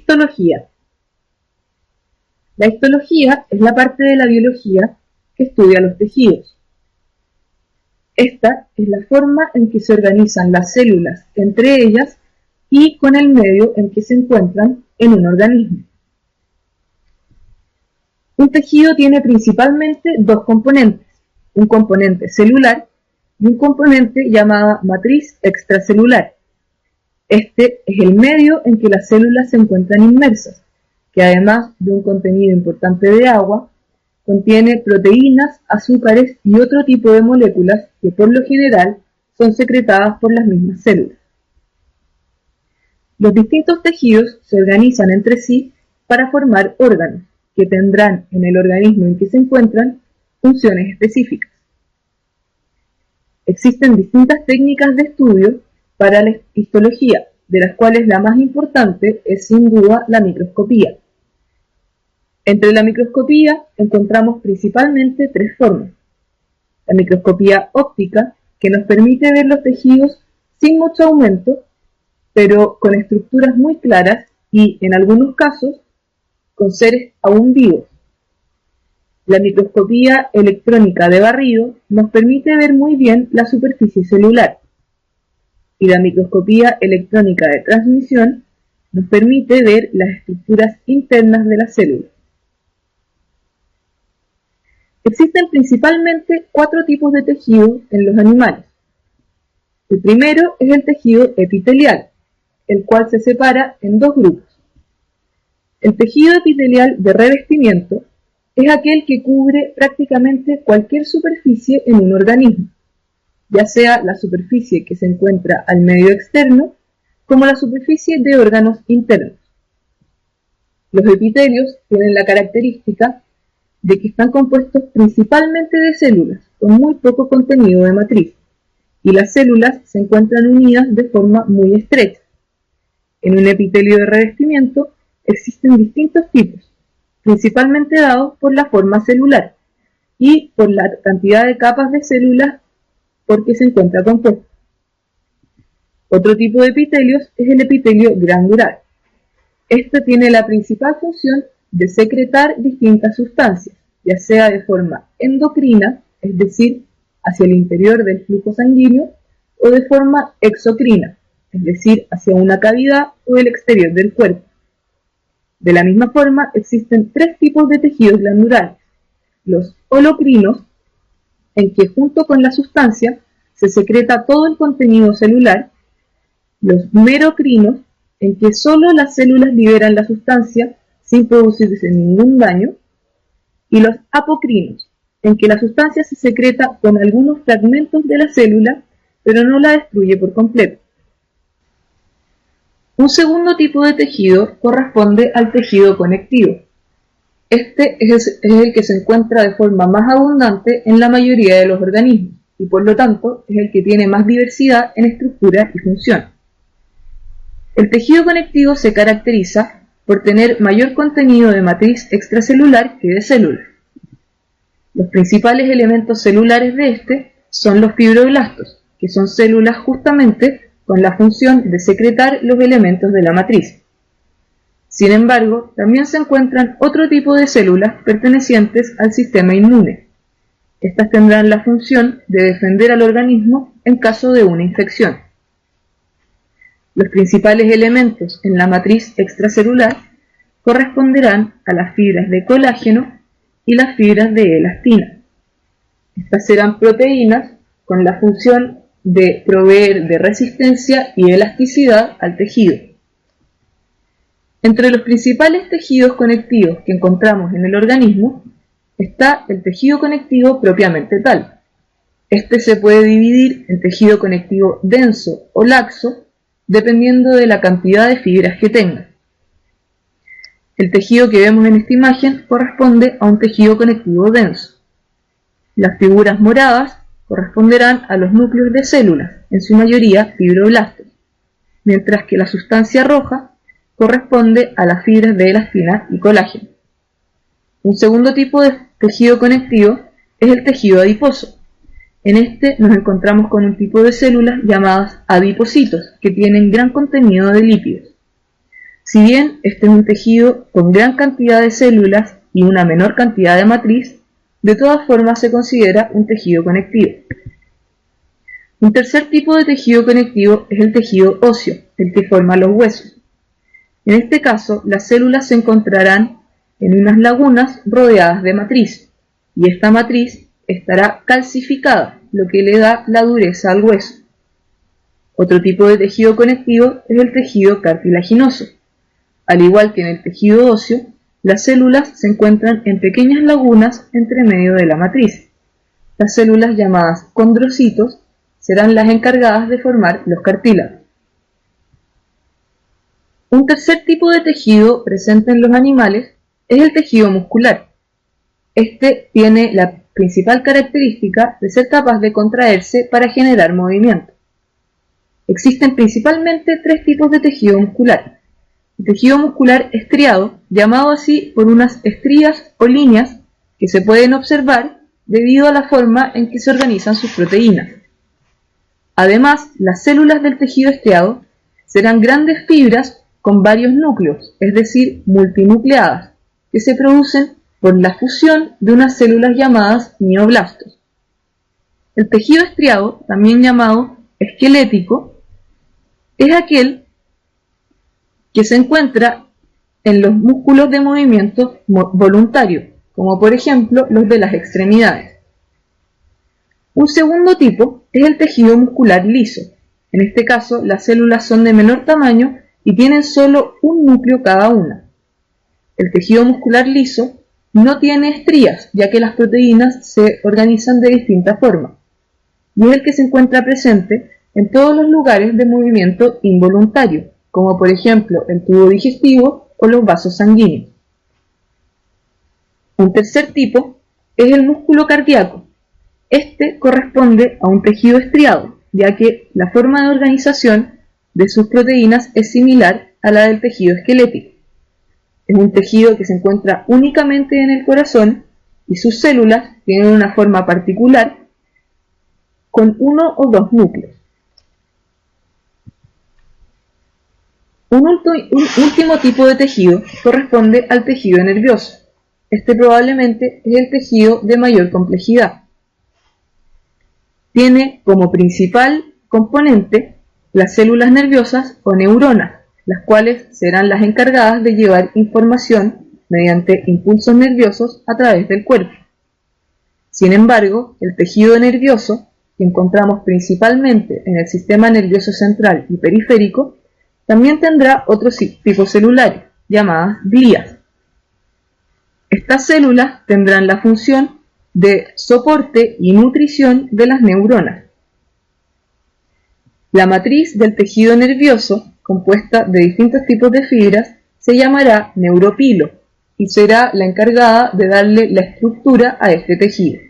Histología. La histología es la parte de la biología que estudia los tejidos. Esta es la forma en que se organizan las células entre ellas y con el medio en que se encuentran en un organismo. Un tejido tiene principalmente dos componentes, un componente celular y un componente llamado matriz extracelular. Este es el medio en que las células se encuentran inmersas, que además de un contenido importante de agua, contiene proteínas, azúcares y otro tipo de moléculas que por lo general son secretadas por las mismas células. Los distintos tejidos se organizan entre sí para formar órganos, que tendrán en el organismo en que se encuentran funciones específicas. Existen distintas técnicas de estudio para la histología, de las cuales la más importante es sin duda la microscopía. Entre la microscopía encontramos principalmente tres formas. La microscopía óptica, que nos permite ver los tejidos sin mucho aumento, pero con estructuras muy claras y, en algunos casos, con seres aún vivos. La microscopía electrónica de barrido nos permite ver muy bien la superficie celular. Y la microscopía electrónica de transmisión nos permite ver las estructuras internas de las células. Existen principalmente 4 tipos de tejido en los animales. El primero es el tejido epitelial, el cual se separa en dos grupos. El tejido epitelial de revestimiento es aquel que cubre prácticamente cualquier superficie en un organismo, ya sea la superficie que se encuentra al medio externo, como la superficie de órganos internos. Los epitelios tienen la característica de que están compuestos principalmente de células, con muy poco contenido de matriz, y las células se encuentran unidas de forma muy estrecha. En un epitelio de revestimiento existen distintos tipos, principalmente dados por la forma celular y por la cantidad de capas de células por que se encuentra compuesto. Otro tipo de epitelios es el epitelio glandular. Este tiene la principal función de secretar distintas sustancias, ya sea de forma endocrina, es decir, hacia el interior del flujo sanguíneo, o de forma exocrina, es decir, hacia una cavidad o el exterior del cuerpo. De la misma forma, existen 3 tipos de tejidos glandulares: los holocrinos, en que junto con la sustancia se secreta todo el contenido celular; los merocrinos, en que solo las células liberan la sustancia sin producirse ningún daño; y los apocrinos, en que la sustancia se secreta con algunos fragmentos de la célula, pero no la destruye por completo. Un segundo tipo de tejido corresponde al tejido conectivo. Este es el que se encuentra de forma más abundante en la mayoría de los organismos, y por lo tanto es el que tiene más diversidad en estructura y función. El tejido conectivo se caracteriza por tener mayor contenido de matriz extracelular que de células. Los principales elementos celulares de este son los fibroblastos, que son células justamente con la función de secretar los elementos de la matriz. Sin embargo, también se encuentran otro tipo de células pertenecientes al sistema inmune. Estas tendrán la función de defender al organismo en caso de una infección. Los principales elementos en la matriz extracelular corresponderán a las fibras de colágeno y las fibras de elastina. Estas serán proteínas con la función de proveer de resistencia y elasticidad al tejido. Entre los principales tejidos conectivos que encontramos en el organismo está el tejido conectivo propiamente tal. Este se puede dividir en tejido conectivo denso o laxo, dependiendo de la cantidad de fibras que tenga. El tejido que vemos en esta imagen corresponde a un tejido conectivo denso. Las figuras moradas corresponderán a los núcleos de células, en su mayoría fibroblastos, mientras que la sustancia roja corresponde a las fibras de elastina y colágeno. Un segundo tipo de tejido conectivo es el tejido adiposo. En este nos encontramos con un tipo de células llamadas adipocitos, que tienen gran contenido de lípidos. Si bien este es un tejido con gran cantidad de células y una menor cantidad de matriz, de todas formas se considera un tejido conectivo. Un tercer tipo de tejido conectivo es el tejido óseo, el que forma los huesos. En este caso, las células se encontrarán en unas lagunas rodeadas de matriz, y esta matriz estará calcificada, lo que le da la dureza al hueso. Otro tipo de tejido conectivo es el tejido cartilaginoso. Al igual que en el tejido óseo, las células se encuentran en pequeñas lagunas entre medio de la matriz. Las células llamadas condrocitos serán las encargadas de formar los cartílagos. Un tercer tipo de tejido presente en los animales es el tejido muscular. Este tiene la principal característica de ser capaz de contraerse para generar movimiento. Existen principalmente tres tipos de tejido muscular. El tejido muscular estriado, llamado así por unas estrías o líneas que se pueden observar debido a la forma en que se organizan sus proteínas. Además, las células del tejido estriado serán grandes fibras con varios núcleos, es decir, multinucleadas, que se producen por la fusión de unas células llamadas mioblastos. El tejido estriado, también llamado esquelético, es aquel que se encuentra en los músculos de movimiento voluntario, como por ejemplo los de las extremidades. Un segundo tipo es el tejido muscular liso. En este caso, las células son de menor tamaño y tienen solo un núcleo cada una. El tejido muscular liso no tiene estrías, ya que las proteínas se organizan de distintas formas, y es el que se encuentra presente en todos los lugares de movimiento involuntario, como por ejemplo el tubo digestivo o los vasos sanguíneos. Un tercer tipo es el músculo cardíaco. Este corresponde a un tejido estriado, ya que la forma de organización de sus proteínas es similar a la del tejido esquelético. Es un tejido que se encuentra únicamente en el corazón y sus células tienen una forma particular con uno o dos núcleos. Un último tipo de tejido corresponde al tejido nervioso. Este probablemente es el tejido de mayor complejidad. Tiene como principal componente las células nerviosas o neuronas, las cuales serán las encargadas de llevar información mediante impulsos nerviosos a través del cuerpo. Sin embargo, el tejido nervioso, que encontramos principalmente en el sistema nervioso central y periférico, también tendrá otros tipos celulares, llamadas glías. Estas células tendrán la función de soporte y nutrición de las neuronas. La matriz del tejido nervioso, compuesta de distintos tipos de fibras, se llamará neuropilo y será la encargada de darle la estructura a este tejido.